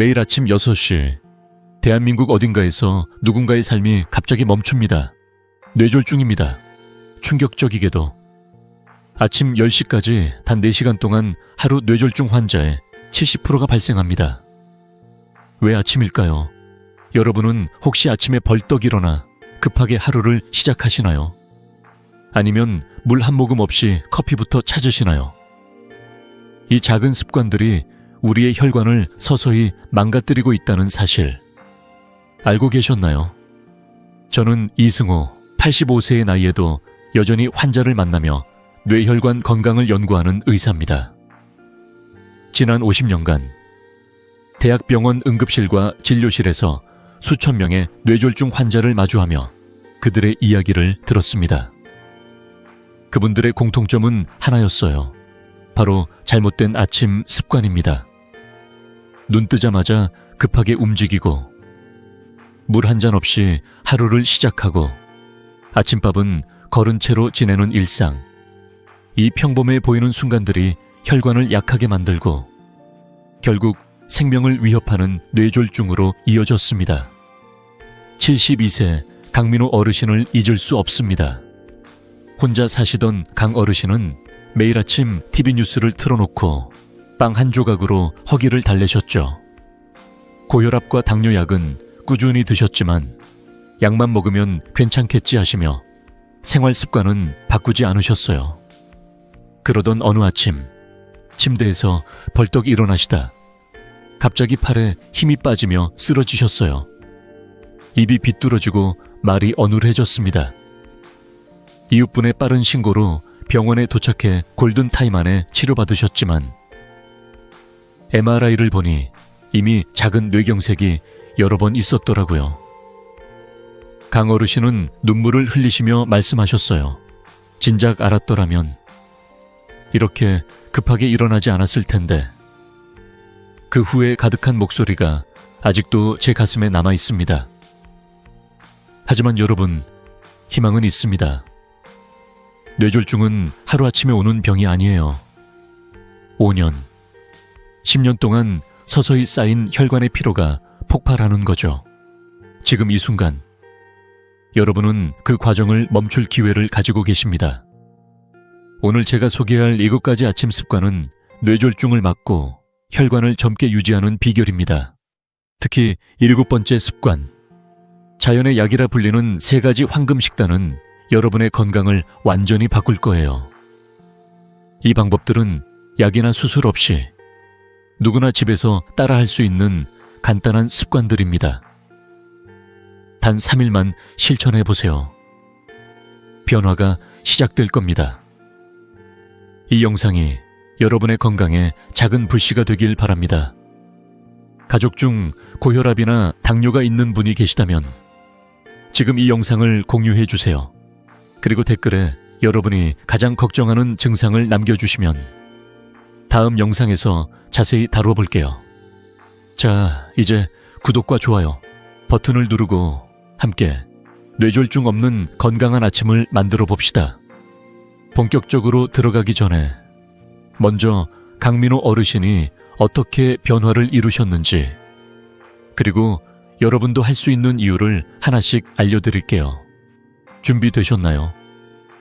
매일 아침 6시, 대한민국 어딘가에서 누군가의 삶이 갑자기 멈춥니다. 뇌졸중입니다. 충격적이게도 아침 10시까지 단 4시간 동안 하루 뇌졸중 환자의 70%가 발생합니다. 왜 아침일까요? 여러분은 혹시 아침에 벌떡 일어나 급하게 하루를 시작하시나요? 아니면 물 한 모금 없이 커피부터 찾으시나요? 이 작은 습관들이 우리의 혈관을 서서히 망가뜨리고 있다는 사실 알고 계셨나요? 저는 이승호, 85세의 나이에도 여전히 환자를 만나며 뇌혈관 건강을 연구하는 의사입니다. 지난 50년간 대학병원 응급실과 진료실에서 수천 명의 뇌졸중 환자를 마주하며 그들의 이야기를 들었습니다. 그분들의 공통점은 하나였어요. 바로 잘못된 아침 습관입니다. 눈 뜨자마자 급하게 움직이고 물 한 잔 없이 하루를 시작하고 아침밥은 거른 채로 지내는 일상. 이 평범해 보이는 순간들이 혈관을 약하게 만들고 결국 생명을 위협하는 뇌졸중으로 이어졌습니다. 72세 강민호 어르신을 잊을 수 없습니다. 혼자 사시던 강 어르신은 매일 아침 TV 뉴스를 틀어놓고 빵 한 조각으로 허기를 달래셨죠. 고혈압과 당뇨약은 꾸준히 드셨지만 약만 먹으면 괜찮겠지 하시며 생활 습관은 바꾸지 않으셨어요. 그러던 어느 아침 침대에서 벌떡 일어나시다 갑자기 팔에 힘이 빠지며 쓰러지셨어요. 입이 비뚤어지고 말이 어눌해졌습니다. 이웃분의 빠른 신고로 병원에 도착해 골든타임 안에 치료받으셨지만 MRI를 보니 이미 작은 뇌경색이 여러 번 있었더라고요. 강 어르신은 눈물을 흘리시며 말씀하셨어요. 진작 알았더라면 이렇게 급하게 일어나지 않았을 텐데. 그 후에 가득한 목소리가 아직도 제 가슴에 남아 있습니다. 하지만 여러분, 희망은 있습니다. 뇌졸중은 하루아침에 오는 병이 아니에요. 5년, 10년 동안 서서히 쌓인 혈관의 피로가 폭발하는 거죠. 지금 이 순간, 여러분은 그 과정을 멈출 기회를 가지고 계십니다. 오늘 제가 소개할 7가지 아침 습관은 뇌졸중을 막고 혈관을 젊게 유지하는 비결입니다. 특히 7번째 습관, 자연의 약이라 불리는 3가지 황금 식단은 여러분의 건강을 완전히 바꿀 거예요. 이 방법들은 약이나 수술 없이 누구나 집에서 따라할 수 있는 간단한 습관들입니다. 단 3일만 실천해보세요. 변화가 시작될 겁니다. 이 영상이 여러분의 건강에 작은 불씨가 되길 바랍니다. 가족 중 고혈압이나 당뇨가 있는 분이 계시다면 지금 이 영상을 공유해 주세요. 그리고 댓글에 여러분이 가장 걱정하는 증상을 남겨주시면 다음 영상에서 자세히 다뤄볼게요. 자, 이제 구독과 좋아요 버튼을 누르고 함께 뇌졸중 없는 건강한 아침을 만들어 봅시다. 본격적으로 들어가기 전에 먼저 강민호 어르신이 어떻게 변화를 이루셨는지 그리고 여러분도 할 수 있는 이유를 하나씩 알려드릴게요. 준비되셨나요?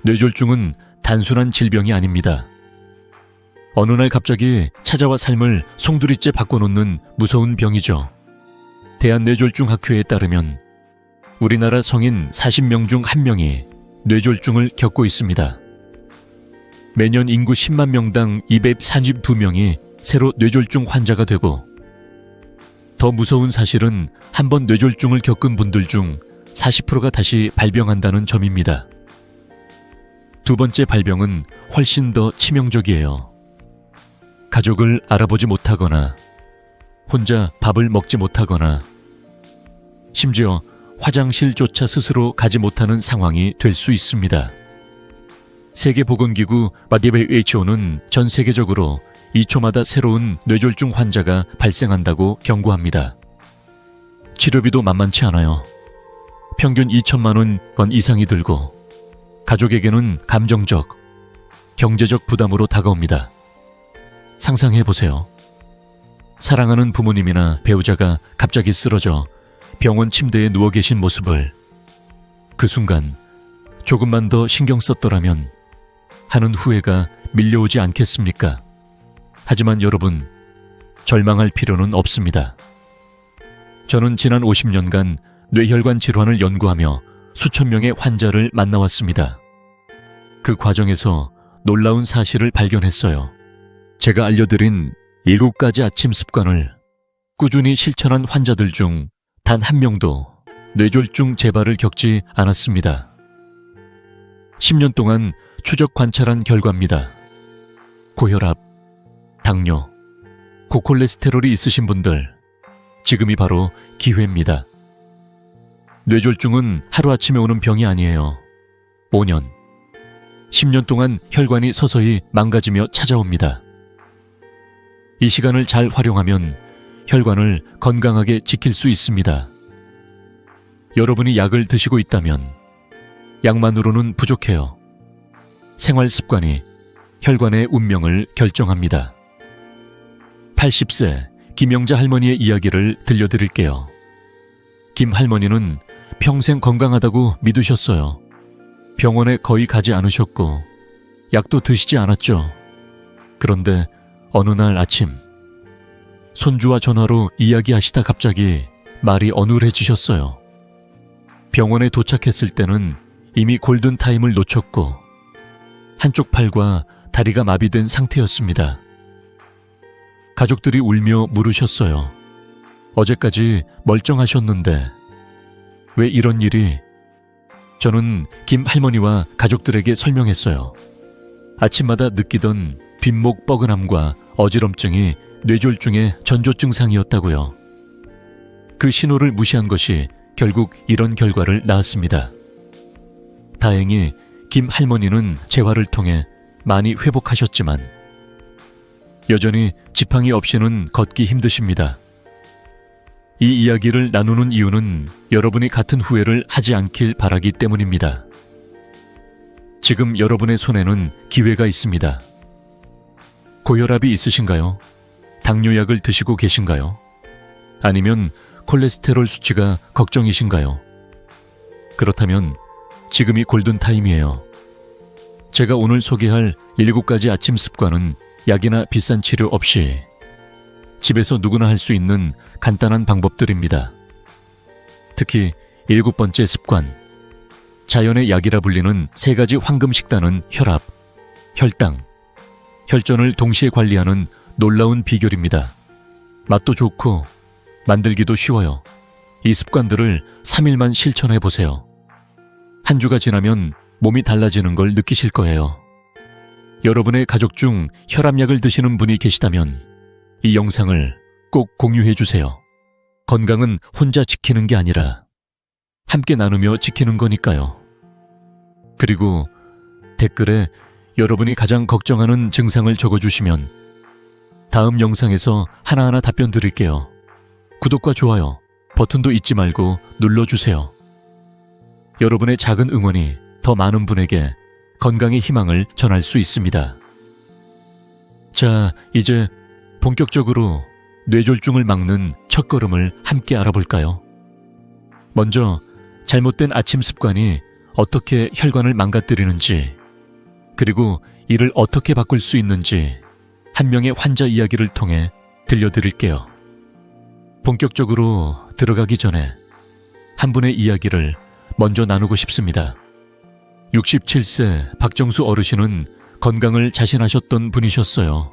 뇌졸중은 단순한 질병이 아닙니다. 어느 날 갑자기 찾아와 삶을 송두리째 바꿔놓는 무서운 병이죠. 대한뇌졸중학회에 따르면 우리나라 성인 40명 중 1명이 뇌졸중을 겪고 있습니다. 매년 인구 10만 명당 242명이 새로 뇌졸중 환자가 되고 더 무서운 사실은 한 번 뇌졸중을 겪은 분들 중 40%가 다시 발병한다는 점입니다. 두 번째 발병은 훨씬 더 치명적이에요. 가족을 알아보지 못하거나 혼자 밥을 먹지 못하거나 심지어 화장실조차 스스로 가지 못하는 상황이 될 수 있습니다. 세계보건기구 WHO는 전 세계적으로 2초마다 새로운 뇌졸중 환자가 발생한다고 경고합니다. 치료비도 만만치 않아요. 평균 2천만 원 이상이 들고 가족에게는 감정적, 경제적 부담으로 다가옵니다. 상상해보세요. 사랑하는 부모님이나 배우자가 갑자기 쓰러져 병원 침대에 누워 계신 모습을 그 순간 조금만 더 신경 썼더라면 하는 후회가 밀려오지 않겠습니까? 하지만 여러분, 절망할 필요는 없습니다. 저는 지난 50년간 뇌혈관 질환을 연구하며 수천 명의 환자를 만나왔습니다. 그 과정에서 놀라운 사실을 발견했어요. 제가 알려드린 7가지 아침 습관을 꾸준히 실천한 환자들 중 단 한 명도 뇌졸중 재발을 겪지 않았습니다. 10년 동안 추적 관찰한 결과입니다. 고혈압, 당뇨, 고콜레스테롤이 있으신 분들, 지금이 바로 기회입니다. 뇌졸중은 하루아침에 오는 병이 아니에요. 5년, 10년 동안 혈관이 서서히 망가지며 찾아옵니다. 이 시간을 잘 활용하면 혈관을 건강하게 지킬 수 있습니다. 여러분이 약을 드시고 있다면 약만으로는 부족해요. 생활 습관이 혈관의 운명을 결정합니다. 80세 김영자 할머니의 이야기를 들려드릴게요. 김 할머니는 평생 건강하다고 믿으셨어요. 병원에 거의 가지 않으셨고 약도 드시지 않았죠. 그런데 어느 날 아침 손주와 전화로 이야기하시다 갑자기 말이 어눌해지셨어요. 병원에 도착했을 때는 이미 골든타임을 놓쳤고 한쪽 팔과 다리가 마비된 상태였습니다. 가족들이 울며 물으셨어요. 어제까지 멀쩡하셨는데 왜 이런 일이? 저는 김 할머니와 가족들에게 설명했어요. 아침마다 느끼던 빈목 뻐근함과 어지럼증이 뇌졸중의 전조 증상이었다고요. 그 신호를 무시한 것이 결국 이런 결과를 낳았습니다. 다행히 김 할머니는 재활을 통해 많이 회복하셨지만 여전히 지팡이 없이는 걷기 힘드십니다. 이 이야기를 나누는 이유는 여러분이 같은 후회를 하지 않길 바라기 때문입니다. 지금 여러분의 손에는 기회가 있습니다. 고혈압이 있으신가요? 당뇨약을 드시고 계신가요? 아니면 콜레스테롤 수치가 걱정이신가요? 그렇다면 지금이 골든타임이에요. 제가 오늘 소개할 7가지 아침 습관은 약이나 비싼 치료 없이 집에서 누구나 할 수 있는 간단한 방법들입니다. 특히 7번째 습관, 자연의 약이라 불리는 3가지 황금 식단은 혈압, 혈당, 혈전을 동시에 관리하는 놀라운 비결입니다. 맛도 좋고 만들기도 쉬워요. 이 습관들을 3일만 실천해보세요. 한 주가 지나면 몸이 달라지는 걸 느끼실 거예요. 여러분의 가족 중 혈압약을 드시는 분이 계시다면 이 영상을 꼭 공유해주세요. 건강은 혼자 지키는 게 아니라 함께 나누며 지키는 거니까요. 그리고 댓글에 여러분이 가장 걱정하는 증상을 적어주시면 다음 영상에서 하나하나 답변 드릴게요. 구독과 좋아요 버튼도 잊지 말고 눌러주세요. 여러분의 작은 응원이 더 많은 분에게 건강의 희망을 전할 수 있습니다. 자, 이제 본격적으로 뇌졸중을 막는 첫걸음을 함께 알아볼까요? 먼저 잘못된 아침 습관이 어떻게 혈관을 망가뜨리는지, 그리고 이를 어떻게 바꿀 수 있는지 한 명의 환자 이야기를 통해 들려드릴게요. 본격적으로 들어가기 전에 한 분의 이야기를 먼저 나누고 싶습니다. 67세 박정수 어르신은 건강을 자신하셨던 분이셨어요.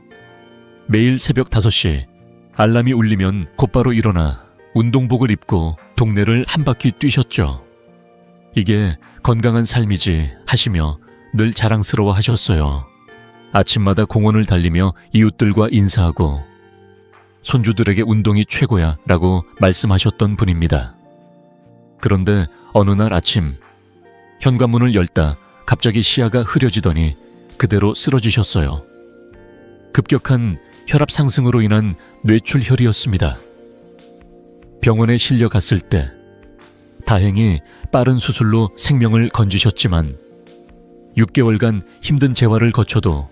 매일 새벽 5시 알람이 울리면 곧바로 일어나 운동복을 입고 동네를 한 바퀴 뛰셨죠. 이게 건강한 삶이지 하시며 늘 자랑스러워 하셨어요. 아침마다 공원을 달리며 이웃들과 인사하고 손주들에게 운동이 최고야 라고 말씀하셨던 분입니다. 그런데 어느 날 아침 현관문을 열다 갑자기 시야가 흐려지더니 그대로 쓰러지셨어요. 급격한 혈압 상승으로 인한 뇌출혈이었습니다. 병원에 실려 갔을 때 다행히 빠른 수술로 생명을 건지셨지만 6개월간 힘든 재활을 거쳐도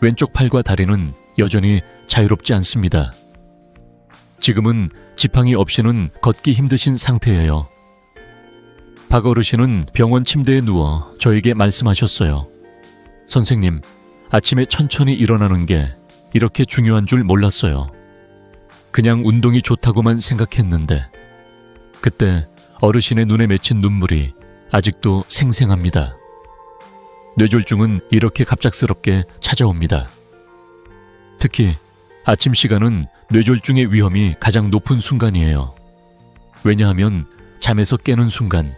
왼쪽 팔과 다리는 여전히 자유롭지 않습니다. 지금은 지팡이 없이는 걷기 힘드신 상태예요. 박 어르신은 병원 침대에 누워 저에게 말씀하셨어요. 선생님, 아침에 천천히 일어나는 게 이렇게 중요한 줄 몰랐어요. 그냥 운동이 좋다고만 생각했는데 그때 어르신의 눈에 맺힌 눈물이 아직도 생생합니다. 뇌졸중은 이렇게 갑작스럽게 찾아옵니다. 특히 아침 시간은 뇌졸중의 위험이 가장 높은 순간이에요. 왜냐하면 잠에서 깨는 순간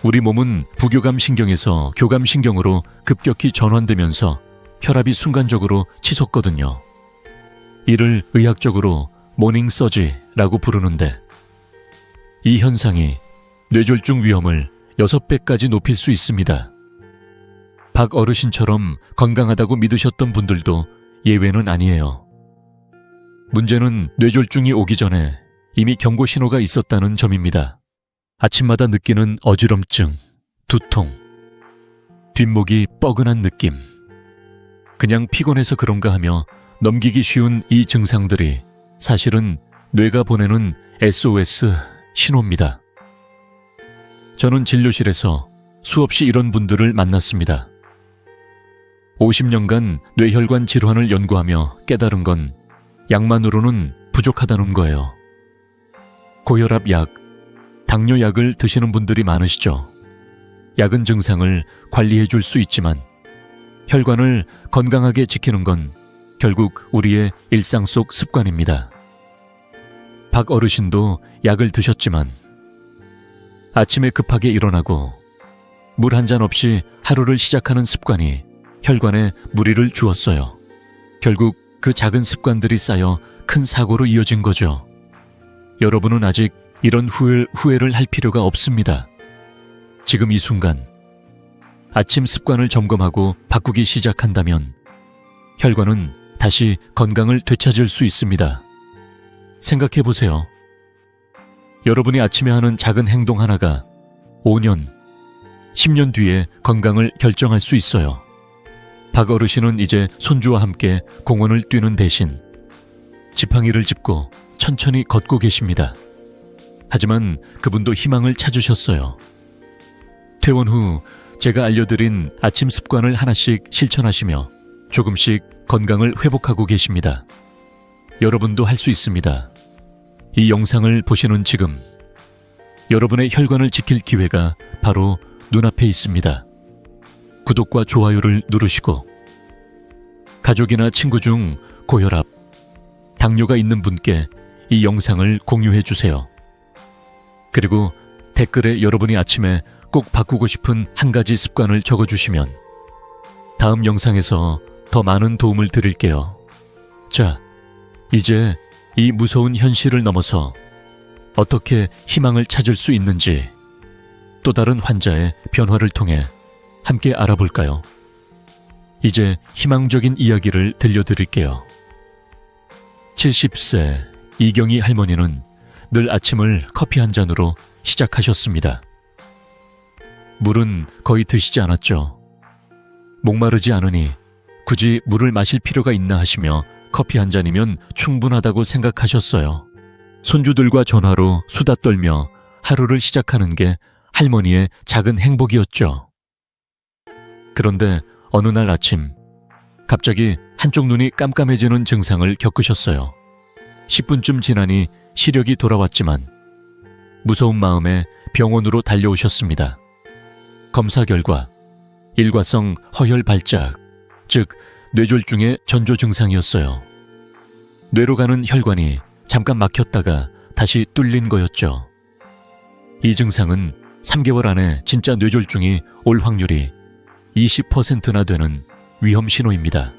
우리 몸은 부교감 신경에서 교감 신경으로 급격히 전환되면서 혈압이 순간적으로 치솟거든요. 이를 의학적으로 모닝 서지라고 부르는데 이 현상이 뇌졸중 위험을 6배까지 높일 수 있습니다. 박 어르신처럼 건강하다고 믿으셨던 분들도 예외는 아니에요. 문제는 뇌졸중이 오기 전에 이미 경고 신호가 있었다는 점입니다. 아침마다 느끼는 어지럼증, 두통, 뒷목이 뻐근한 느낌. 그냥 피곤해서 그런가 하며 넘기기 쉬운 이 증상들이 사실은 뇌가 보내는 SOS 신호입니다. 저는 진료실에서 수없이 이런 분들을 만났습니다. 50년간 뇌혈관 질환을 연구하며 깨달은 건 약만으로는 부족하다는 거예요. 고혈압 약, 당뇨 약을 드시는 분들이 많으시죠. 약은 증상을 관리해 줄 수 있지만 혈관을 건강하게 지키는 건 결국 우리의 일상 속 습관입니다. 박 어르신도 약을 드셨지만 아침에 급하게 일어나고 물 한 잔 없이 하루를 시작하는 습관이 혈관에 무리를 주었어요. 결국 그 작은 습관들이 쌓여 큰 사고로 이어진 거죠. 여러분은 아직 이런 후회를 할 필요가 없습니다. 지금 이 순간 아침 습관을 점검하고 바꾸기 시작한다면 혈관은 다시 건강을 되찾을 수 있습니다. 생각해 보세요. 여러분이 아침에 하는 작은 행동 하나가 5년, 10년 뒤에 건강을 결정할 수 있어요. 박 어르신은 이제 손주와 함께 공원을 뛰는 대신 지팡이를 짚고 천천히 걷고 계십니다. 하지만 그분도 희망을 찾으셨어요. 퇴원 후 제가 알려드린 아침 습관을 하나씩 실천하시며 조금씩 건강을 회복하고 계십니다. 여러분도 할 수 있습니다. 이 영상을 보시는 지금 여러분의 혈관을 지킬 기회가 바로 눈앞에 있습니다. 구독과 좋아요를 누르시고 가족이나 친구 중 고혈압, 당뇨가 있는 분께 이 영상을 공유해 주세요. 그리고 댓글에 여러분이 아침에 꼭 바꾸고 싶은 한 가지 습관을 적어주시면 다음 영상에서 더 많은 도움을 드릴게요. 자, 이제 이 무서운 현실을 넘어서 어떻게 희망을 찾을 수 있는지 또 다른 환자의 변화를 통해 함께 알아볼까요? 이제 희망적인 이야기를 들려드릴게요. 70세 이경희 할머니는 늘 아침을 커피 한 잔으로 시작하셨습니다. 물은 거의 드시지 않았죠. 목마르지 않으니 굳이 물을 마실 필요가 있나 하시며 커피 한 잔이면 충분하다고 생각하셨어요. 손주들과 전화로 수다 떨며 하루를 시작하는 게 할머니의 작은 행복이었죠. 그런데 어느 날 아침 갑자기 한쪽 눈이 깜깜해지는 증상을 겪으셨어요. 10분쯤 지나니 시력이 돌아왔지만 무서운 마음에 병원으로 달려오셨습니다. 검사 결과 일과성 허혈 발작, 즉 뇌졸중의 전조 증상이었어요. 뇌로 가는 혈관이 잠깐 막혔다가 다시 뚫린 거였죠. 이 증상은 3개월 안에 진짜 뇌졸중이 올 확률이 20%나 되는 위험 신호입니다.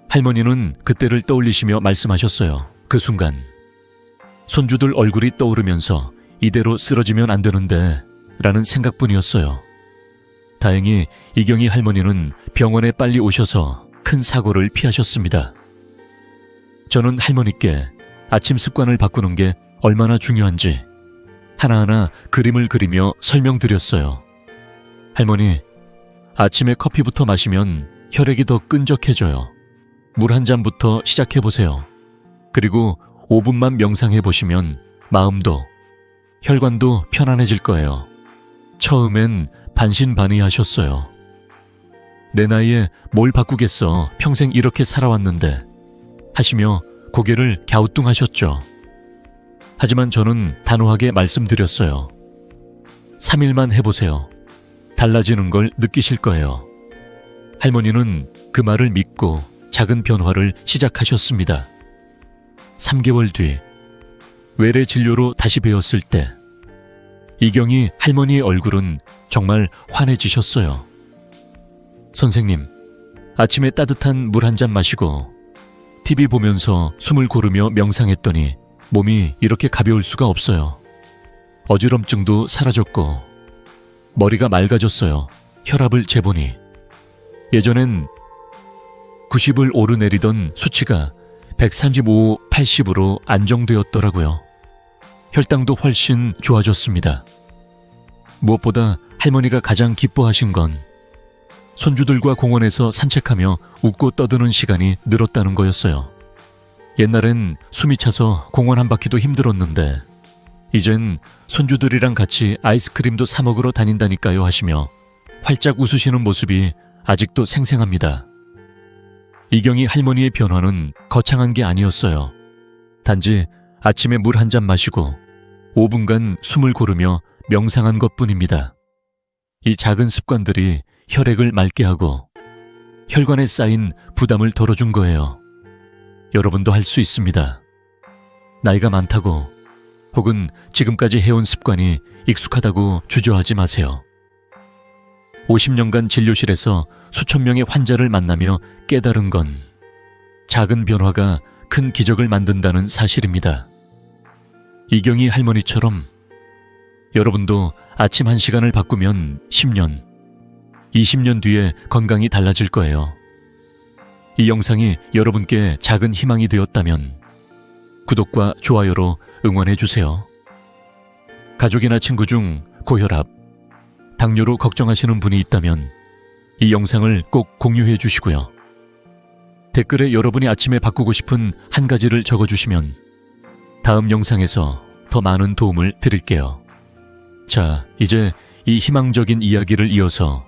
할머니는 그때를 떠올리시며 말씀하셨어요. 그 순간 손주들 얼굴이 떠오르면서 이대로 쓰러지면 안 되는데 라는 생각뿐이었어요. 다행히 이경희 할머니는 병원에 빨리 오셔서 큰 사고를 피하셨습니다. 저는 할머니께 아침 습관을 바꾸는 게 얼마나 중요한지 하나하나 그림을 그리며 설명드렸어요. 할머니, 아침에 커피부터 마시면 혈액이 더 끈적해져요. 물 한 잔부터 시작해보세요. 그리고 5분만 명상해 보시면 마음도 혈관도 편안해질 거예요. 처음엔 반신반의하셨어요. 내 나이에 뭘 바꾸겠어, 평생 이렇게 살아왔는데 하시며 고개를 갸우뚱하셨죠. 하지만 저는 단호하게 말씀드렸어요. 3일만 해보세요. 달라지는 걸 느끼실 거예요. 할머니는 그 말을 믿고 작은 변화를 시작하셨습니다. 3개월 뒤 외래 진료로 다시 배웠을 때 이경이 할머니의 얼굴은 정말 환해지셨어요. 선생님, 아침에 따뜻한 물 한 잔 마시고 TV 보면서 숨을 고르며 명상했더니 몸이 이렇게 가벼울 수가 없어요. 어지럼증도 사라졌고 머리가 맑아졌어요. 혈압을 재보니 예전엔 90을 오르내리던 수치가 135, 80으로 안정되었더라고요. 혈당도 훨씬 좋아졌습니다. 무엇보다 할머니가 가장 기뻐하신 건 손주들과 공원에서 산책하며 웃고 떠드는 시간이 늘었다는 거였어요. 옛날엔 숨이 차서 공원 한 바퀴도 힘들었는데 이젠 손주들이랑 같이 아이스크림도 사 먹으러 다닌다니까요 하시며 활짝 웃으시는 모습이 아직도 생생합니다. 이경이 할머니의 변화는 거창한 게 아니었어요. 단지 아침에 물 한 잔 마시고 5분간 숨을 고르며 명상한 것뿐입니다. 이 작은 습관들이 혈액을 맑게 하고 혈관에 쌓인 부담을 덜어준 거예요. 여러분도 할 수 있습니다. 나이가 많다고 혹은 지금까지 해온 습관이 익숙하다고 주저하지 마세요. 50년간 진료실에서 수천 명의 환자를 만나며 깨달은 건 작은 변화가 큰 기적을 만든다는 사실입니다. 이경이 할머니처럼 여러분도 아침 1시간을 바꾸면 10년, 20년 뒤에 건강이 달라질 거예요. 이 영상이 여러분께 작은 희망이 되었다면 구독과 좋아요로 응원해 주세요. 가족이나 친구 중 고혈압, 당뇨로 걱정하시는 분이 있다면 이 영상을 꼭 공유해 주시고요. 댓글에 여러분이 아침에 바꾸고 싶은 한 가지를 적어주시면 다음 영상에서 더 많은 도움을 드릴게요. 자, 이제 이 희망적인 이야기를 이어서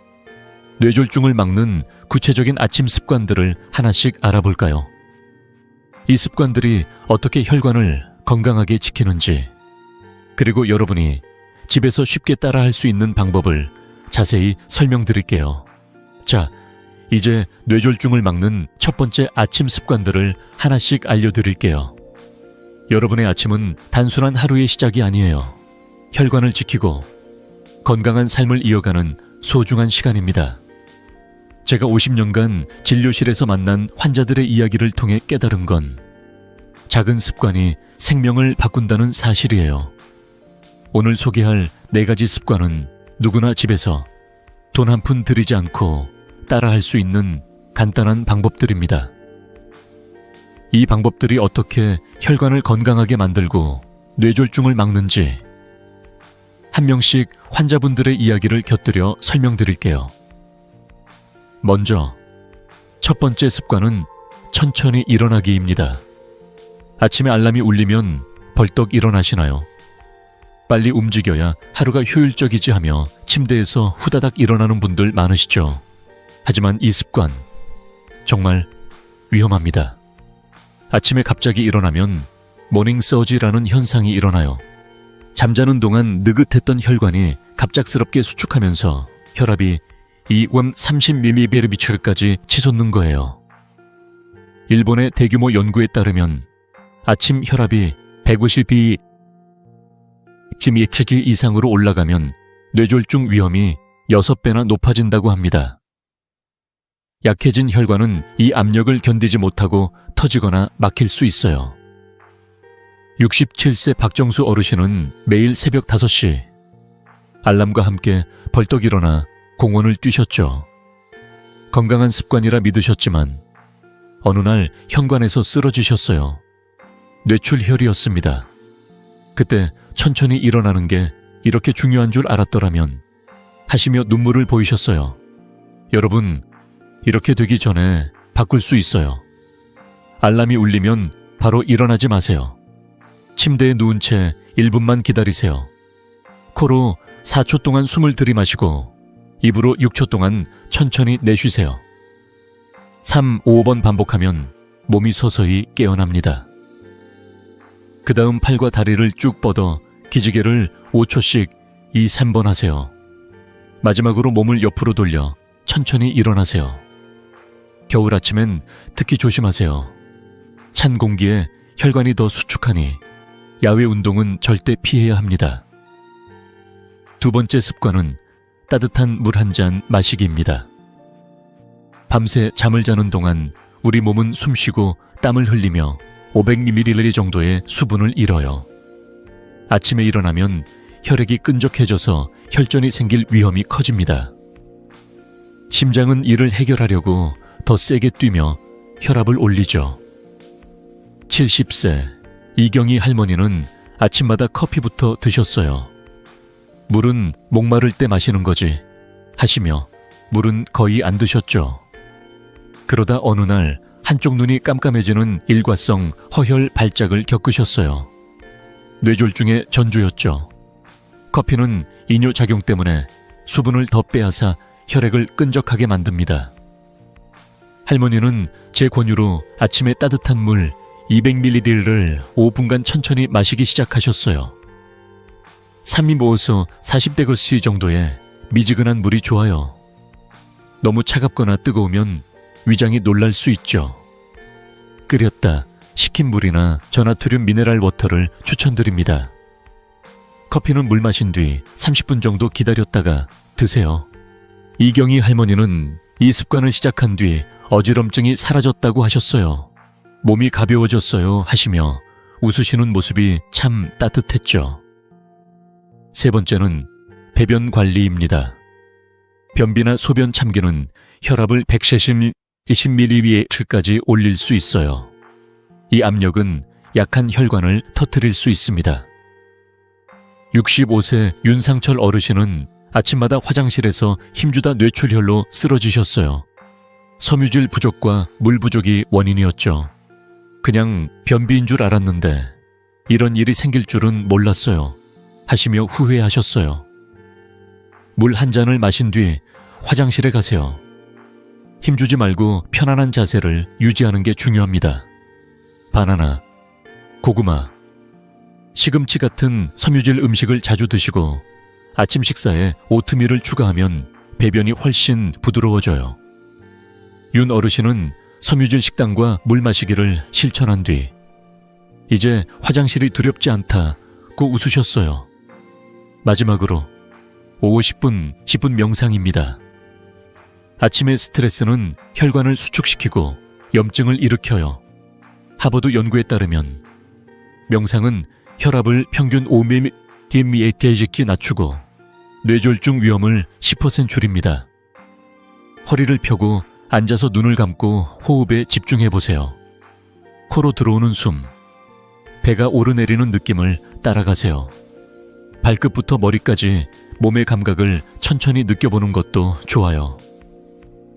뇌졸중을 막는 구체적인 아침 습관들을 하나씩 알아볼까요? 이 습관들이 어떻게 혈관을 건강하게 지키는지, 그리고 여러분이 집에서 쉽게 따라할 수 있는 방법을 자세히 설명드릴게요. 자, 이제 뇌졸중을 막는 첫 번째 아침 습관들을 하나씩 알려드릴게요. 여러분의 아침은 단순한 하루의 시작이 아니에요. 혈관을 지키고 건강한 삶을 이어가는 소중한 시간입니다. 제가 50년간 진료실에서 만난 환자들의 이야기를 통해 깨달은 건 작은 습관이 생명을 바꾼다는 사실이에요. 오늘 소개할 4가지 습관은 누구나 집에서 돈 한 푼 들이지 않고 따라할 수 있는 간단한 방법들입니다. 이 방법들이 어떻게 혈관을 건강하게 만들고 뇌졸중을 막는지 한 명씩 환자분들의 이야기를 곁들여 설명드릴게요. 먼저 첫 번째 습관은 천천히 일어나기입니다. 아침에 알람이 울리면 벌떡 일어나시나요? 빨리 움직여야 하루가 효율적이지 하며 침대에서 후다닥 일어나는 분들 많으시죠? 하지만 이 습관 정말 위험합니다. 아침에 갑자기 일어나면 모닝 서지라는 현상이 일어나요. 잠자는 동안 느긋했던 혈관이 갑작스럽게 수축하면서 혈압이 230mmHg까지 치솟는 거예요. 일본의 대규모 연구에 따르면 아침 혈압이 150 mmHg 이상으로 올라가면 뇌졸중 위험이 6배나 높아진다고 합니다. 약해진 혈관은 이 압력을 견디지 못하고 터지거나 막힐 수 있어요. 67세 박정수 어르신은 매일 새벽 5시 알람과 함께 벌떡 일어나 공원을 뛰셨죠. 건강한 습관이라 믿으셨지만 어느 날 현관에서 쓰러지셨어요. 뇌출혈이었습니다. 그때 천천히 일어나는 게 이렇게 중요한 줄 알았더라면 하시며 눈물을 보이셨어요. 여러분, 이렇게 되기 전에 바꿀 수 있어요. 알람이 울리면 바로 일어나지 마세요. 침대에 누운 채 1분만 기다리세요. 코로 4초 동안 숨을 들이마시고 입으로 6초 동안 천천히 내쉬세요. 3, 5번 반복하면 몸이 서서히 깨어납니다. 그 다음 팔과 다리를 쭉 뻗어 기지개를 5초씩 2, 3번 하세요. 마지막으로 몸을 옆으로 돌려 천천히 일어나세요. 겨울 아침엔 특히 조심하세요. 찬 공기에 혈관이 더 수축하니 야외 운동은 절대 피해야 합니다. 두 번째 습관은 따뜻한 물 한 잔 마시기입니다. 밤새 잠을 자는 동안 우리 몸은 숨쉬고 땀을 흘리며 500ml 정도의 수분을 잃어요. 아침에 일어나면 혈액이 끈적해져서 혈전이 생길 위험이 커집니다. 심장은 이를 해결하려고 더 세게 뛰며 혈압을 올리죠. 70세 이경희 할머니는 아침마다 커피부터 드셨어요. 물은 목마를 때 마시는 거지 하시며 물은 거의 안 드셨죠. 그러다 어느 날 한쪽 눈이 깜깜해지는 일과성 허혈 발작을 겪으셨어요. 뇌졸중의 전조였죠. 커피는 이뇨작용 때문에 수분을 더 빼앗아 혈액을 끈적하게 만듭니다. 할머니는 제 권유로 아침에 따뜻한 물 200ml를 5분간 천천히 마시기 시작하셨어요. 삼이 모어서 40데그시 정도의 미지근한 물이 좋아요. 너무 차갑거나 뜨거우면 위장이 놀랄 수 있죠. 끓였다 식힌 물이나 저나트륨 미네랄 워터를 추천드립니다. 커피는 물 마신 뒤 30분 정도 기다렸다가 드세요. 이경희 할머니는 이 습관을 시작한 뒤 어지럼증이 사라졌다고 하셨어요. 몸이 가벼워졌어요 하시며 웃으시는 모습이 참 따뜻했죠. 세 번째는 배변 관리입니다. 변비나 소변 참기는 혈압을 120ml까지 올릴 수 있어요. 이 압력은 약한 혈관을 터뜨릴 수 있습니다. 65세 윤상철 어르신은 아침마다 화장실에서 힘주다 뇌출혈로 쓰러지셨어요. 섬유질 부족과 물 부족이 원인이었죠. 그냥 변비인 줄 알았는데 이런 일이 생길 줄은 몰랐어요 하시며 후회하셨어요. 물 한 잔을 마신 뒤 화장실에 가세요. 힘주지 말고 편안한 자세를 유지하는 게 중요합니다. 바나나, 고구마, 시금치 같은 섬유질 음식을 자주 드시고 아침 식사에 오트밀을 추가하면 배변이 훨씬 부드러워져요. 윤 어르신은 섬유질 식단과 물 마시기를 실천한 뒤 이제 화장실이 두렵지 않다고 웃으셨어요. 마지막으로 오후 10분 명상입니다. 아침의 스트레스는 혈관을 수축시키고 염증을 일으켜요. 하버드 연구에 따르면 명상은 혈압을 평균 5mm까지 낮추고 뇌졸중 위험을 10% 줄입니다. 허리를 펴고 앉아서 눈을 감고 호흡에 집중해 보세요. 코로 들어오는 숨, 배가 오르내리는 느낌을 따라가세요. 발끝부터 머리까지 몸의 감각을 천천히 느껴보는 것도 좋아요.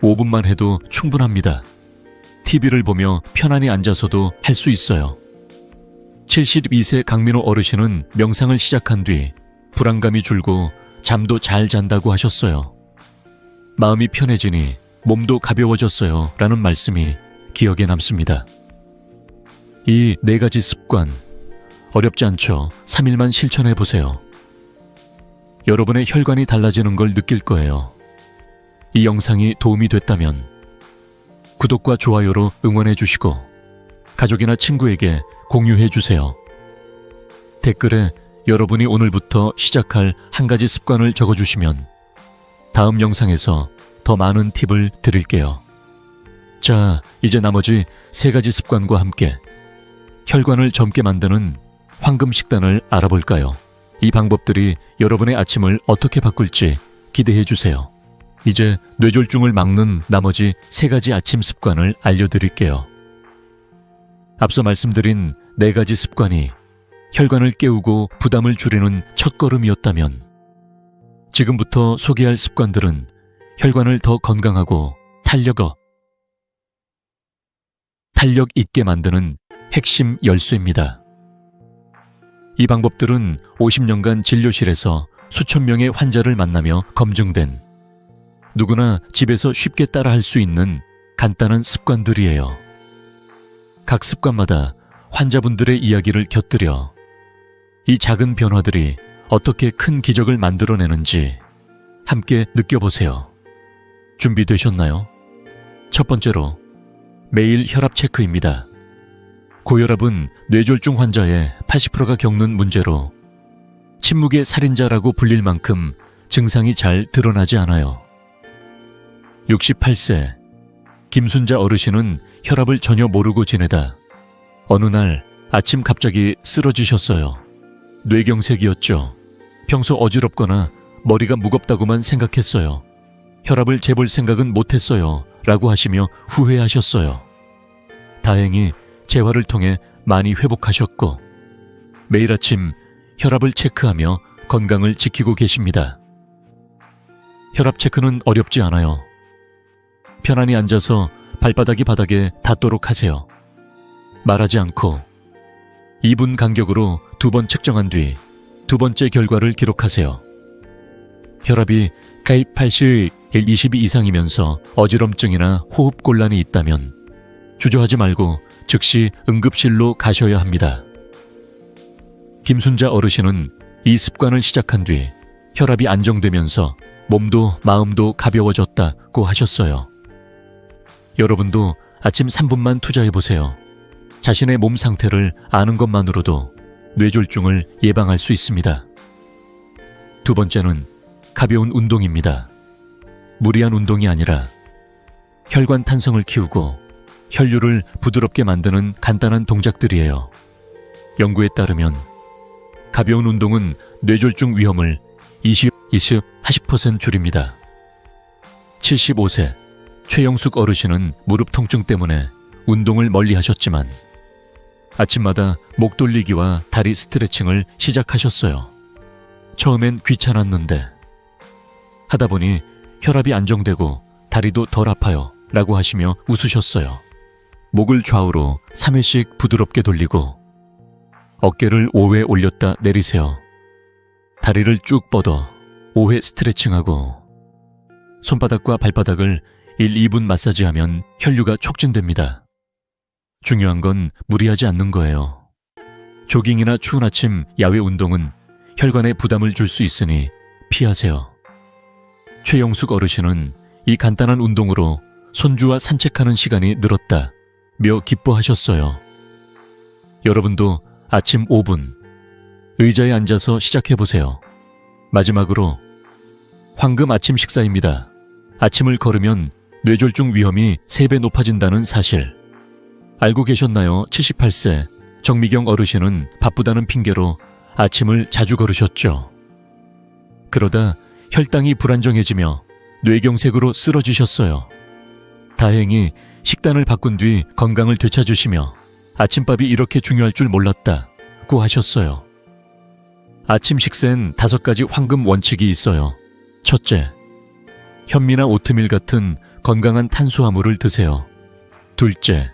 5분만 해도 충분합니다. TV를 보며 편안히 앉아서도 할 수 있어요. 72세 강민호 어르신은 명상을 시작한 뒤 불안감이 줄고 잠도 잘 잔다고 하셨어요. 마음이 편해지니 몸도 가벼워졌어요 라는 말씀이 기억에 남습니다. 이 4가지 습관 어렵지 않죠? 3일만 실천해 보세요. 여러분의 혈관이 달라지는 걸 느낄 거예요. 이 영상이 도움이 됐다면 구독과 좋아요로 응원해 주시고 가족이나 친구에게 공유해 주세요. 댓글에 여러분이 오늘부터 시작할 한 가지 습관을 적어주시면 다음 영상에서 더 많은 팁을 드릴게요. 자, 이제 나머지 3가지 습관과 함께 혈관을 젊게 만드는 황금 식단을 알아볼까요? 이 방법들이 여러분의 아침을 어떻게 바꿀지 기대해 주세요. 이제 뇌졸중을 막는 나머지 3가지 아침 습관을 알려드릴게요. 앞서 말씀드린 4가지 습관이 혈관을 깨우고 부담을 줄이는 첫걸음이었다면 지금부터 소개할 습관들은 혈관을 더 건강하고 탄력 있게 만드는 핵심 열쇠입니다. 이 방법들은 50년간 진료실에서 수천 명의 환자를 만나며 검증된 누구나 집에서 쉽게 따라할 수 있는 간단한 습관들이에요. 각 습관마다 환자분들의 이야기를 곁들여 이 작은 변화들이 어떻게 큰 기적을 만들어내는지 함께 느껴보세요. 준비되셨나요? 첫 번째로 매일 혈압 체크입니다. 고혈압은 뇌졸중 환자의 80%가 겪는 문제로 침묵의 살인자라고 불릴 만큼 증상이 잘 드러나지 않아요. 68세 김순자 어르신은 혈압을 전혀 모르고 지내다 어느 날 아침 갑자기 쓰러지셨어요. 뇌경색이었죠. 평소 어지럽거나 머리가 무겁다고만 생각했어요. 혈압을 재볼 생각은 못했어요. 라고 하시며 후회하셨어요. 다행히 재활을 통해 많이 회복하셨고 매일 아침 혈압을 체크하며 건강을 지키고 계십니다. 혈압 체크는 어렵지 않아요. 편안히 앉아서 발바닥이 바닥에 닿도록 하세요. 말하지 않고 2분 간격으로 2번 측정한 뒤 두 번째 결과를 기록하세요. 혈압이 가입 80, 122 이상이면서 어지럼증이나 호흡 곤란이 있다면 주저하지 말고 즉시 응급실로 가셔야 합니다. 김순자 어르신은 이 습관을 시작한 뒤 혈압이 안정되면서 몸도 마음도 가벼워졌다고 하셨어요. 여러분도 아침 3분만 투자해보세요. 자신의 몸 상태를 아는 것만으로도 뇌졸중을 예방할 수 있습니다. 두 번째는 가벼운 운동입니다. 무리한 운동이 아니라 혈관 탄성을 키우고 혈류를 부드럽게 만드는 간단한 동작들이에요. 연구에 따르면 가벼운 운동은 뇌졸중 위험을 40% 줄입니다. 75세 최영숙 어르신은 무릎 통증 때문에 운동을 멀리 하셨지만 아침마다 목 돌리기와 다리 스트레칭을 시작하셨어요. 처음엔 귀찮았는데 하다 보니 혈압이 안정되고 다리도 덜 아파요 라고 하시며 웃으셨어요. 목을 좌우로 3회씩 부드럽게 돌리고 어깨를 5회 올렸다 내리세요. 다리를 쭉 뻗어 5회 스트레칭하고 손바닥과 발바닥을 1, 2분 마사지하면 혈류가 촉진됩니다. 중요한 건 무리하지 않는 거예요. 조깅이나 추운 아침 야외 운동은 혈관에 부담을 줄 수 있으니 피하세요. 최영숙 어르신은 이 간단한 운동으로 손주와 산책하는 시간이 늘었다며 기뻐하셨어요. 여러분도 아침 5분 의자에 앉아서 시작해보세요. 마지막으로 황금 아침 식사입니다. 아침을 걸으면 뇌졸중 위험이 3배 높아진다는 사실 알고 계셨나요? 78세 정미경 어르신은 바쁘다는 핑계로 아침을 자주 걸으셨죠. 그러다 혈당이 불안정해지며 뇌경색으로 쓰러지셨어요. 다행히 식단을 바꾼 뒤 건강을 되찾으시며 아침밥이 이렇게 중요할 줄 몰랐다고 하셨어요. 아침 식사엔 5가지 황금 원칙이 있어요. 첫째, 현미나 오트밀 같은 건강한 탄수화물을 드세요. 둘째,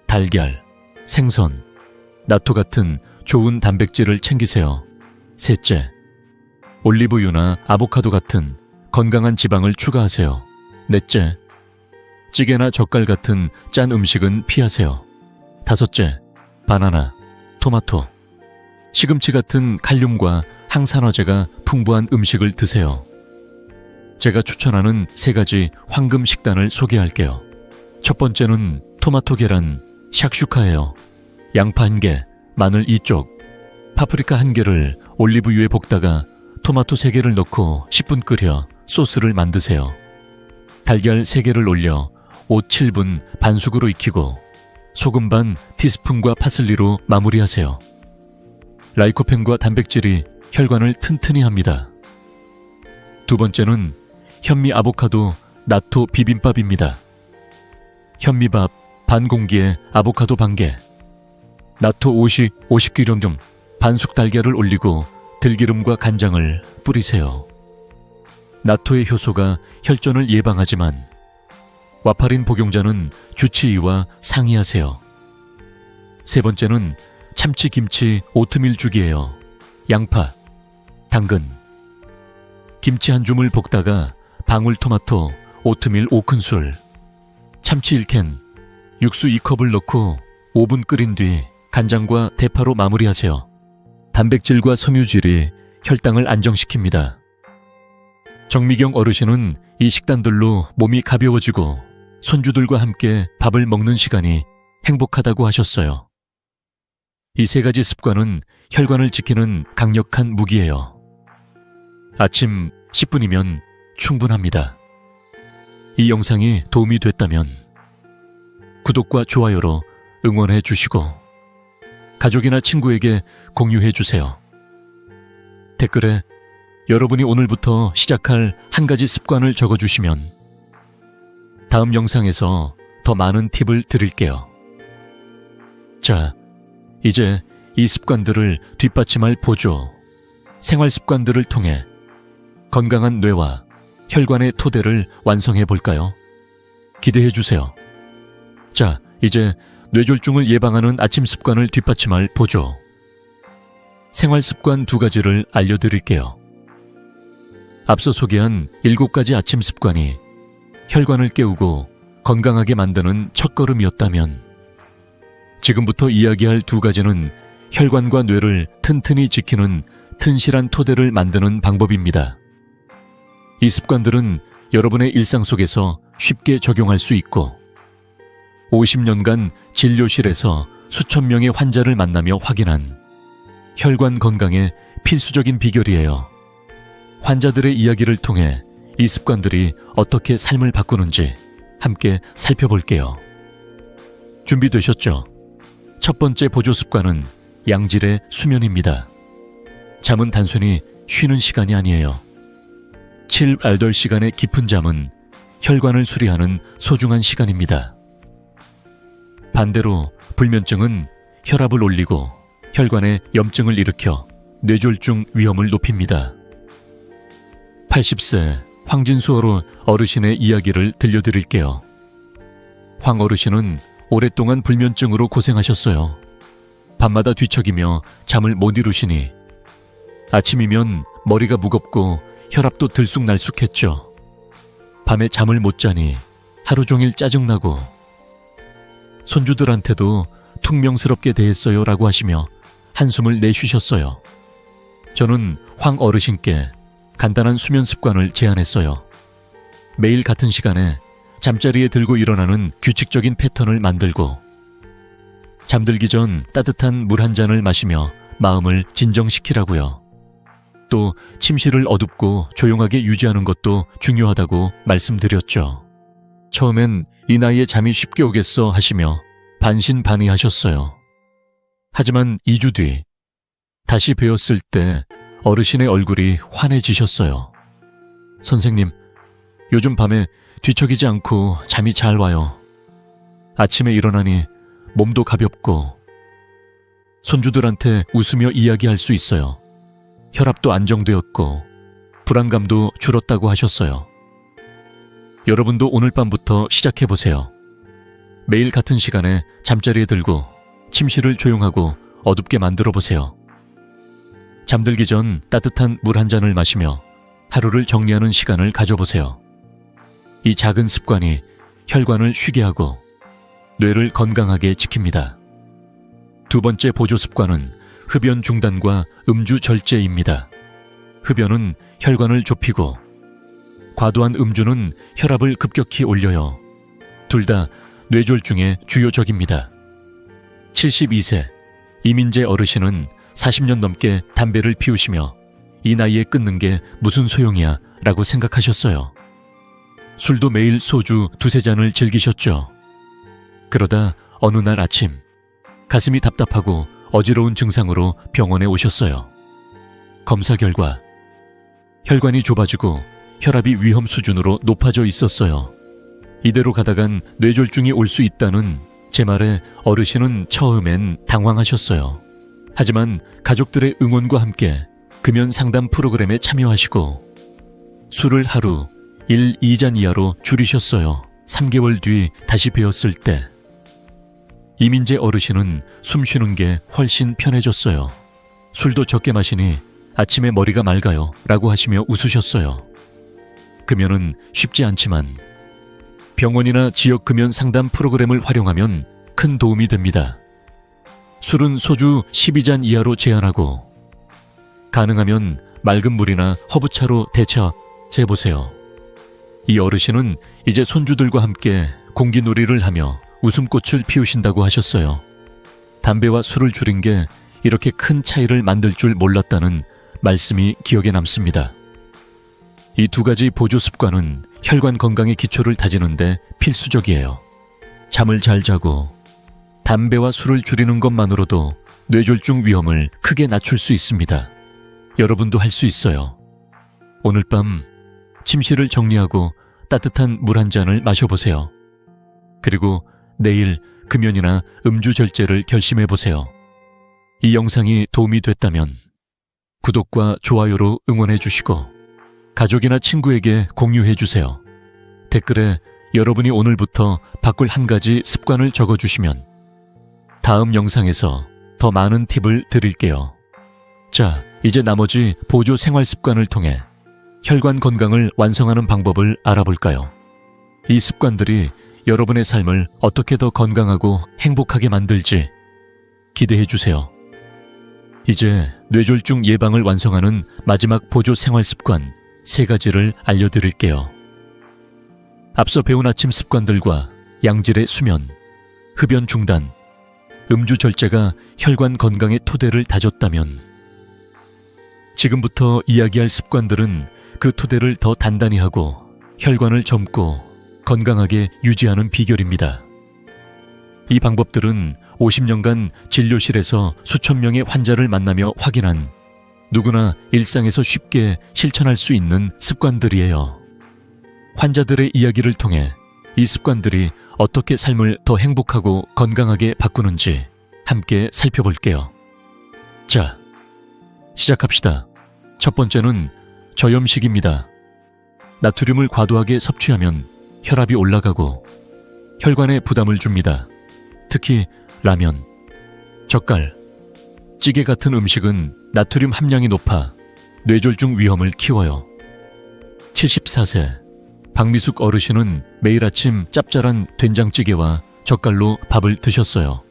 달걀, 생선, 나토 같은 좋은 단백질을 챙기세요. 셋째, 올리브유나 아보카도 같은 건강한 지방을 추가하세요. 넷째, 찌개나 젓갈 같은 짠 음식은 피하세요. 다섯째, 바나나, 토마토, 시금치 같은 칼륨과 항산화제가 풍부한 음식을 드세요. 제가 추천하는 3가지 황금 식단을 소개할게요. 첫 번째는 토마토 계란, 샥슈카예요. 양파 1개, 마늘 2쪽, 파프리카 1개를 올리브유에 볶다가 토마토 3개를 넣고 10분 끓여 소스를 만드세요. 달걀 3개를 올려 5, 7분 반숙으로 익히고 소금 반 티스푼과 파슬리로 마무리하세요. 라이코펜과 단백질이 혈관을 튼튼히 합니다. 두 번째는 현미 아보카도 나토 비빔밥입니다. 현미밥 반 공기에 아보카도 반개, 나토 50g 반숙 달걀을 올리고 들기름과 간장을 뿌리세요. 나토의 효소가 혈전을 예방하지만 와파린 복용자는 주치의와 상의하세요. 세 번째는 참치, 김치, 오트밀 죽이에요. 양파, 당근. 김치 한 줌을 볶다가 방울토마토, 오트밀 5큰술, 참치 1캔, 육수 2컵을 넣고 5분 끓인 뒤 간장과 대파로 마무리하세요. 단백질과 섬유질이 혈당을 안정시킵니다. 정미경 어르신은 이 식단들로 몸이 가벼워지고 손주들과 함께 밥을 먹는 시간이 행복하다고 하셨어요. 이 3가지 습관은 혈관을 지키는 강력한 무기예요. 아침 10분이면 충분합니다. 이 영상이 도움이 됐다면 구독과 좋아요로 응원해 주시고 가족이나 친구에게 공유해 주세요. 댓글에 여러분이 오늘부터 시작할 한 가지 습관을 적어주시면 다음 영상에서 더 많은 팁을 드릴게요. 자, 이제 이 습관들을 뒷받침할 보조, 생활 습관들을 통해 건강한 뇌와 혈관의 토대를 완성해 볼까요? 기대해 주세요. 자, 이제 뇌졸중을 예방하는 아침 습관을 뒷받침할 보조, 생활 습관 2가지를 알려드릴게요. 앞서 소개한 7가지 아침 습관이 혈관을 깨우고 건강하게 만드는 첫걸음이었다면 지금부터 이야기할 2가지는 혈관과 뇌를 튼튼히 지키는 튼실한 토대를 만드는 방법입니다. 이 습관들은 여러분의 일상 속에서 쉽게 적용할 수 있고 50년간 진료실에서 수천 명의 환자를 만나며 확인한 혈관 건강의 필수적인 비결이에요. 환자들의 이야기를 통해 이 습관들이 어떻게 삶을 바꾸는지 함께 살펴볼게요. 준비되셨죠? 첫 번째 보조 습관은 양질의 수면입니다. 잠은 단순히 쉬는 시간이 아니에요. 7, 8시간의 깊은 잠은 혈관을 수리하는 소중한 시간입니다. 반대로 불면증은 혈압을 올리고 혈관에 염증을 일으켜 뇌졸중 위험을 높입니다. 80세 황진수 어르신의 이야기를 들려드릴게요. 황 어르신은 오랫동안 불면증으로 고생하셨어요. 밤마다 뒤척이며 잠을 못 이루시니 아침이면 머리가 무겁고 혈압도 들쑥날쑥했죠. 밤에 잠을 못 자니 하루 종일 짜증나고 손주들한테도 퉁명스럽게 대했어요 라고 하시며 한숨을 내쉬셨어요. 저는 황 어르신께 간단한 수면 습관을 제안했어요. 매일 같은 시간에 잠자리에 들고 일어나는 규칙적인 패턴을 만들고 잠들기 전 따뜻한 물 한 잔을 마시며 마음을 진정시키라고요. 또 침실을 어둡고 조용하게 유지하는 것도 중요하다고 말씀드렸죠. 처음엔 이 나이에 잠이 쉽게 오겠어 하시며 반신반의하셨어요. 하지만 2주 뒤 다시 뵈었을 때 어르신의 얼굴이 환해지셨어요. 선생님, 요즘 밤에 뒤척이지 않고 잠이 잘 와요. 아침에 일어나니 몸도 가볍고 손주들한테 웃으며 이야기할 수 있어요. 혈압도 안정되었고 불안감도 줄었다고 하셨어요. 여러분도 오늘 밤부터 시작해보세요. 매일 같은 시간에 잠자리에 들고 침실을 조용하고 어둡게 만들어보세요. 잠들기 전 따뜻한 물 한 잔을 마시며 하루를 정리하는 시간을 가져보세요. 이 작은 습관이 혈관을 쉬게 하고 뇌를 건강하게 지킵니다. 2번째 보조 습관은 흡연 중단과 음주 절제입니다. 흡연은 혈관을 좁히고 과도한 음주는 혈압을 급격히 올려요. 둘 다 뇌졸중의 주요 적입니다. 72세 이민재 어르신은 40년 넘게 담배를 피우시며 이 나이에 끊는 게 무슨 소용이야 라고 생각하셨어요. 술도 매일 소주 2-3잔을 즐기셨죠. 그러다 어느 날 아침 가슴이 답답하고 어지러운 증상으로 병원에 오셨어요. 검사 결과 혈관이 좁아지고 혈압이 위험 수준으로 높아져 있었어요. 이대로 가다간 뇌졸중이 올 수 있다는 제 말에 어르신은 처음엔 당황하셨어요. 하지만 가족들의 응원과 함께 금연 상담 프로그램에 참여하시고 술을 하루 1-2잔 이하로 줄이셨어요. 3개월 뒤 다시 뵈었을 때 이민재 어르신은 숨 쉬는 게 훨씬 편해졌어요. 술도 적게 마시니 아침에 머리가 맑아요 라고 하시며 웃으셨어요. 금연은 쉽지 않지만 병원이나 지역 금연 상담 프로그램을 활용하면 큰 도움이 됩니다. 술은 소주 12잔 이하로 제한하고 가능하면 맑은 물이나 허브차로 대체해보세요. 이 어르신은 이제 손주들과 함께 공기놀이를 하며 웃음꽃을 피우신다고 하셨어요. 담배와 술을 줄인 게 이렇게 큰 차이를 만들 줄 몰랐다는 말씀이 기억에 남습니다. 이 두 가지 보조 습관은 혈관 건강의 기초를 다지는데 필수적이에요. 잠을 잘 자고 담배와 술을 줄이는 것만으로도 뇌졸중 위험을 크게 낮출 수 있습니다. 여러분도 할 수 있어요. 오늘 밤 침실을 정리하고 따뜻한 물 한 잔을 마셔보세요. 그리고 내일 금연이나 음주 절제를 결심해보세요. 이 영상이 도움이 됐다면 구독과 좋아요로 응원해 주시고 가족이나 친구에게 공유해 주세요. 댓글에 여러분이 오늘부터 바꿀 한 가지 습관을 적어주시면 다음 영상에서 더 많은 팁을 드릴게요. 자, 이제 나머지 보조 생활 습관을 통해 혈관 건강을 완성하는 방법을 알아볼까요? 이 습관들이 여러분의 삶을 어떻게 더 건강하고 행복하게 만들지 기대해 주세요. 이제 뇌졸중 예방을 완성하는 마지막 보조 생활 습관 3가지를 알려드릴게요. 앞서 배운 아침 습관들과 양질의 수면, 흡연 중단, 음주 절제가 혈관 건강의 토대를 다졌다면 지금부터 이야기할 습관들은 그 토대를 더 단단히 하고 혈관을 젊고 건강하게 유지하는 비결입니다. 이 방법들은 50년간 진료실에서 수천 명의 환자를 만나며 확인한 누구나 일상에서 쉽게 실천할 수 있는 습관들이에요. 환자들의 이야기를 통해 이 습관들이 어떻게 삶을 더 행복하고 건강하게 바꾸는지 함께 살펴볼게요. 자, 시작합시다. 첫 번째는 저염식입니다. 나트륨을 과도하게 섭취하면 혈압이 올라가고 혈관에 부담을 줍니다. 특히 라면, 젓갈, 찌개 같은 음식은 나트륨 함량이 높아 뇌졸중 위험을 키워요. 74세 박미숙 어르신은 매일 아침 짭짤한 된장찌개와 젓갈로 밥을 드셨어요.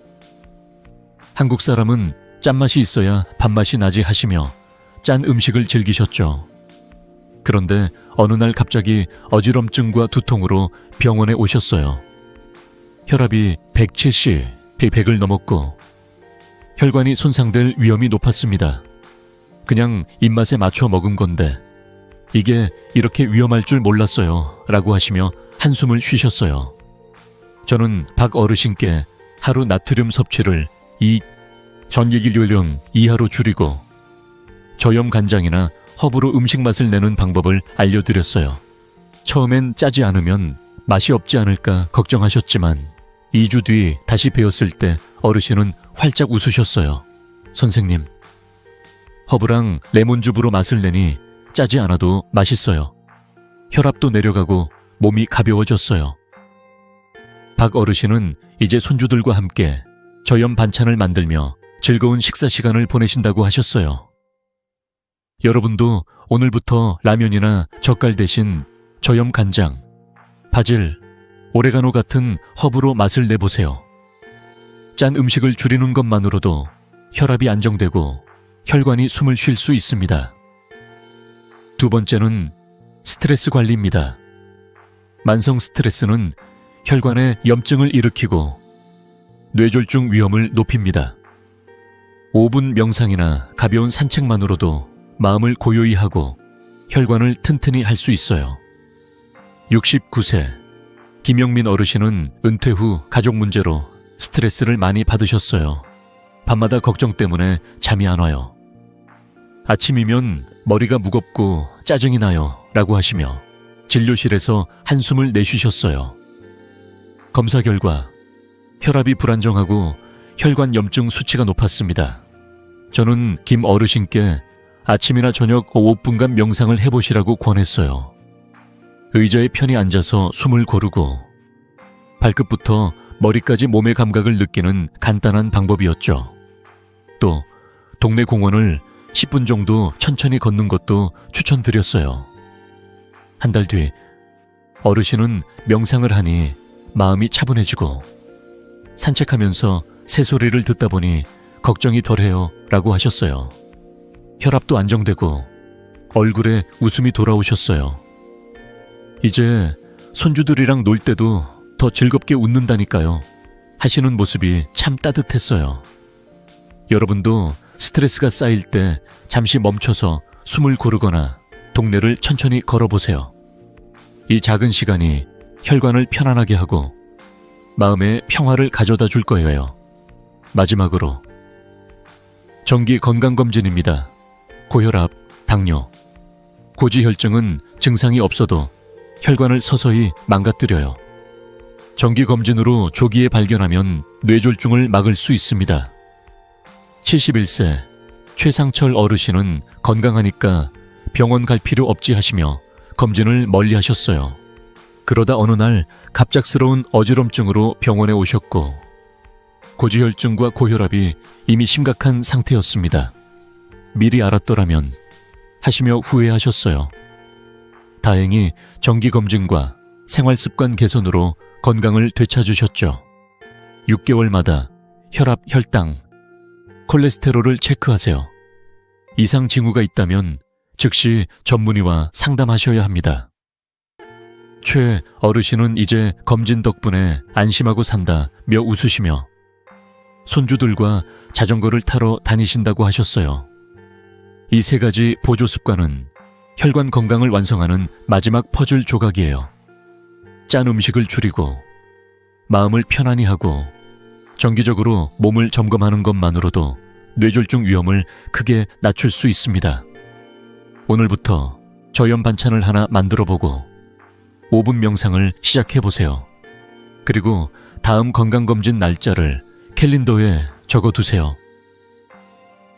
한국 사람은 짠맛이 있어야 밥맛이 나지 하시며 짠 음식을 즐기셨죠. 그런데 어느 날 갑자기 어지럼증과 두통으로 병원에 오셨어요. 혈압이 170, 100을 넘었고 혈관이 손상될 위험이 높았습니다. 그냥 입맛에 맞춰 먹은 건데 이게 이렇게 위험할 줄 몰랐어요 라고 하시며 한숨을 쉬셨어요. 저는 박 어르신께 하루 나트륨 섭취를 전기기료량 이하로 줄이고 저염 간장이나 허브로 음식 맛을 내는 방법을 알려드렸어요. 처음엔 짜지 않으면 맛이 없지 않을까 걱정하셨지만 2주 뒤 다시 배웠을 때 어르신은 활짝 웃으셨어요. 선생님, 허브랑 레몬즙으로 맛을 내니 짜지 않아도 맛있어요. 혈압도 내려가고 몸이 가벼워졌어요. 박 어르신은 이제 손주들과 함께 저염 반찬을 만들며 즐거운 식사 시간을 보내신다고 하셨어요. 여러분도 오늘부터 라면이나 젓갈 대신 저염 간장, 바질, 오레가노 같은 허브로 맛을 내보세요. 짠 음식을 줄이는 것만으로도 혈압이 안정되고 혈관이 숨을 쉴 수 있습니다. 두 번째는 스트레스 관리입니다. 만성 스트레스는 혈관에 염증을 일으키고 뇌졸중 위험을 높입니다. 5분 명상이나 가벼운 산책만으로도 마음을 고요히 하고 혈관을 튼튼히 할 수 있어요. 69세 김영민 어르신은 은퇴 후 가족 문제로 스트레스를 많이 받으셨어요. 밤마다 걱정 때문에 잠이 안 와요. 아침이면 머리가 무겁고 짜증이 나요 라고 하시며 진료실에서 한숨을 내쉬셨어요. 검사 결과 혈압이 불안정하고 혈관 염증 수치가 높았습니다. 저는 김 어르신께 아침이나 저녁 5분간 명상을 해보시라고 권했어요. 의자에 편히 앉아서 숨을 고르고 발끝부터 머리까지 몸의 감각을 느끼는 간단한 방법이었죠. 또 동네 공원을 10분 정도 천천히 걷는 것도 추천드렸어요. 한 달 뒤 어르신은 명상을 하니 마음이 차분해지고 산책하면서 새소리를 듣다 보니 걱정이 덜해요 라고 하셨어요. 혈압도 안정되고 얼굴에 웃음이 돌아오셨어요. 이제 손주들이랑 놀 때도 더 즐겁게 웃는다니까요 하시는 모습이 참 따뜻했어요. 여러분도 스트레스가 쌓일 때 잠시 멈춰서 숨을 고르거나 동네를 천천히 걸어보세요. 이 작은 시간이 혈관을 편안하게 하고 마음에 평화를 가져다 줄 거예요. 마지막으로 정기 건강검진입니다. 고혈압, 당뇨, 고지혈증은 증상이 없어도 혈관을 서서히 망가뜨려요. 정기검진으로 조기에 발견하면 뇌졸중을 막을 수 있습니다. 71세 최상철 어르신은 건강하니까 병원 갈 필요 없지 하시며 검진을 멀리 하셨어요. 그러다 어느 날 갑작스러운 어지럼증으로 병원에 오셨고 고지혈증과 고혈압이 이미 심각한 상태였습니다. 미리 알았더라면 하시며 후회하셨어요. 다행히 정기검진과 생활습관 개선으로 건강을 되찾으셨죠. 6개월마다 혈압, 혈당, 콜레스테롤을 체크하세요. 이상 징후가 있다면 즉시 전문의와 상담하셔야 합니다. 최 어르신은 이제 검진 덕분에 안심하고 산다며 웃으시며 손주들과 자전거를 타러 다니신다고 하셨어요. 이 3가지 보조 습관은 혈관 건강을 완성하는 마지막 퍼즐 조각이에요. 짠 음식을 줄이고 마음을 편안히 하고 정기적으로 몸을 점검하는 것만으로도 뇌졸중 위험을 크게 낮출 수 있습니다. 오늘부터 저염 반찬을 하나 만들어보고 5분 명상을 시작해보세요. 그리고 다음 건강검진 날짜를 캘린더에 적어두세요.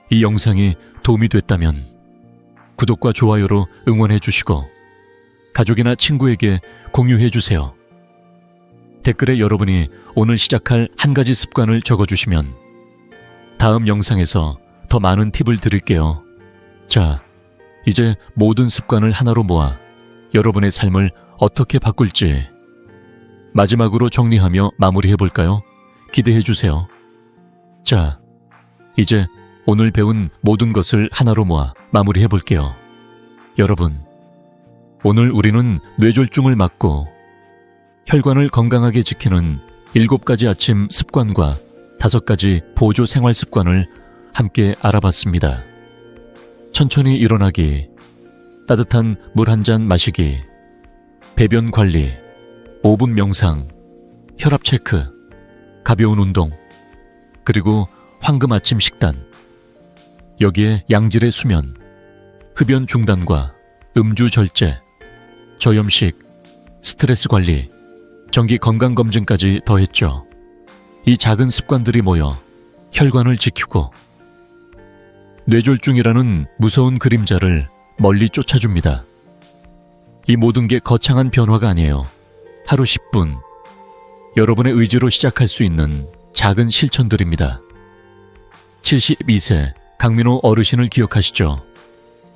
이 영상이 도움이 됐다면 구독과 좋아요로 응원해주시고 가족이나 친구에게 공유해주세요. 댓글에 여러분이 오늘 시작할 한 가지 습관을 적어주시면 다음 영상에서 더 많은 팁을 드릴게요. 자, 이제 모든 습관을 하나로 모아 여러분의 삶을 어떻게 바꿀지 마지막으로 정리하며 마무리해볼까요? 기대해주세요. 자, 이제 오늘 배운 모든 것을 하나로 모아 마무리해볼게요. 여러분, 오늘 우리는 뇌졸중을 막고 혈관을 건강하게 지키는 7가지 아침 습관과 5가지 보조 생활 습관을 함께 알아봤습니다. 천천히 일어나기, 따뜻한 물 한 잔 마시기, 배변 관리, 5분 명상, 혈압 체크, 가벼운 운동, 그리고 황금 아침 식단. 여기에 양질의 수면, 흡연 중단과 음주 절제, 저염식, 스트레스 관리, 정기 건강검진까지 더했죠. 이 작은 습관들이 모여 혈관을 지키고 뇌졸중이라는 무서운 그림자를 멀리 쫓아줍니다. 이 모든 게 거창한 변화가 아니에요. 하루 10분, 여러분의 의지로 시작할 수 있는 작은 실천들입니다. 72세 강민호 어르신을 기억하시죠?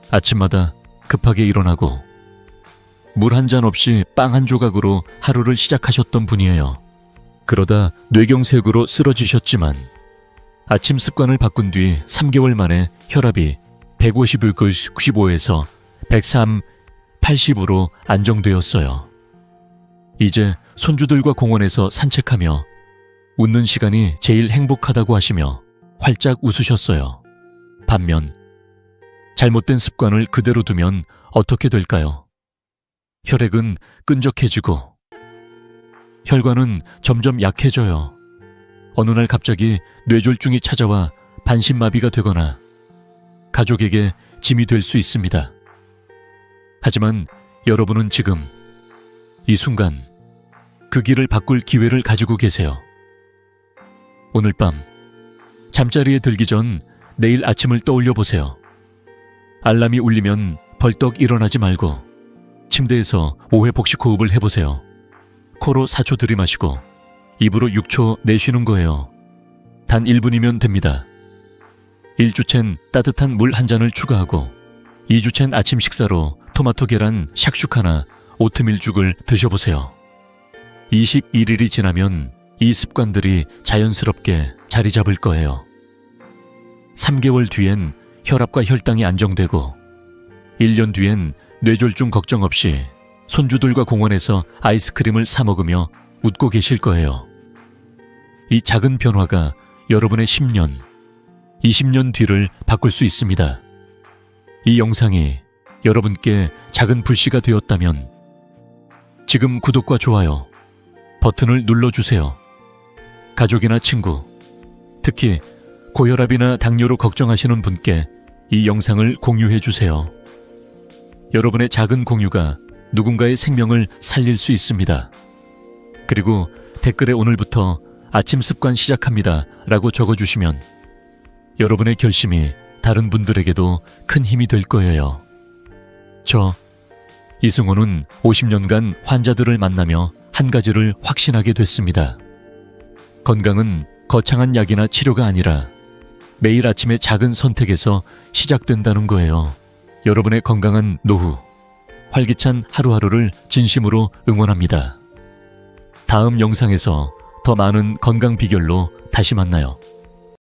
아침마다 급하게 일어나고 물 한 잔 없이 빵 한 조각으로 하루를 시작하셨던 분이에요. 그러다 뇌경색으로 쓰러지셨지만 아침 습관을 바꾼 뒤 3개월 만에 혈압이 150/95에서 103/80으로 안정되었어요. 이제 손주들과 공원에서 산책하며 웃는 시간이 제일 행복하다고 하시며 활짝 웃으셨어요. 반면 잘못된 습관을 그대로 두면 어떻게 될까요? 혈액은 끈적해지고 혈관은 점점 약해져요. 어느 날 갑자기 뇌졸중이 찾아와 반신마비가 되거나 가족에게 짐이 될 수 있습니다. 하지만 여러분은 지금 이 순간 그 길을 바꿀 기회를 가지고 계세요. 오늘 밤 잠자리에 들기 전 내일 아침을 떠올려 보세요. 알람이 울리면 벌떡 일어나지 말고 침대에서 5회 복식 호흡을 해보세요. 코로 4초 들이마시고 입으로 6초 내쉬는 거예요. 단 1분이면 됩니다. 1주챈 따뜻한 물 한 잔을 추가하고 2주챈 아침 식사로 토마토 계란 샥슈카나 오트밀죽을 드셔보세요. 21일이 지나면 이 습관들이 자연스럽게 자리 잡을 거예요. 3개월 뒤엔 혈압과 혈당이 안정되고 1년 뒤엔 뇌졸중 걱정 없이 손주들과 공원에서 아이스크림을 사 먹으며 웃고 계실 거예요. 이 작은 변화가 여러분의 10년, 20년 뒤를 바꿀 수 있습니다. 이 영상이 여러분께 작은 불씨가 되었다면 지금 구독과 좋아요 버튼을 눌러주세요. 가족이나 친구, 특히 고혈압이나 당뇨로 걱정하시는 분께 이 영상을 공유해 주세요. 여러분의 작은 공유가 누군가의 생명을 살릴 수 있습니다. 그리고 댓글에 오늘부터 아침 습관 시작합니다 라고 적어주시면 여러분의 결심이 다른 분들에게도 큰 힘이 될 거예요. 저 이승호는 50년간 환자들을 만나며 한 가지를 확신하게 됐습니다. 건강은 거창한 약이나 치료가 아니라 매일 아침의 작은 선택에서 시작된다는 거예요. 여러분의 건강한 노후, 활기찬 하루하루를 진심으로 응원합니다. 다음 영상에서 더 많은 건강 비결로 다시 만나요.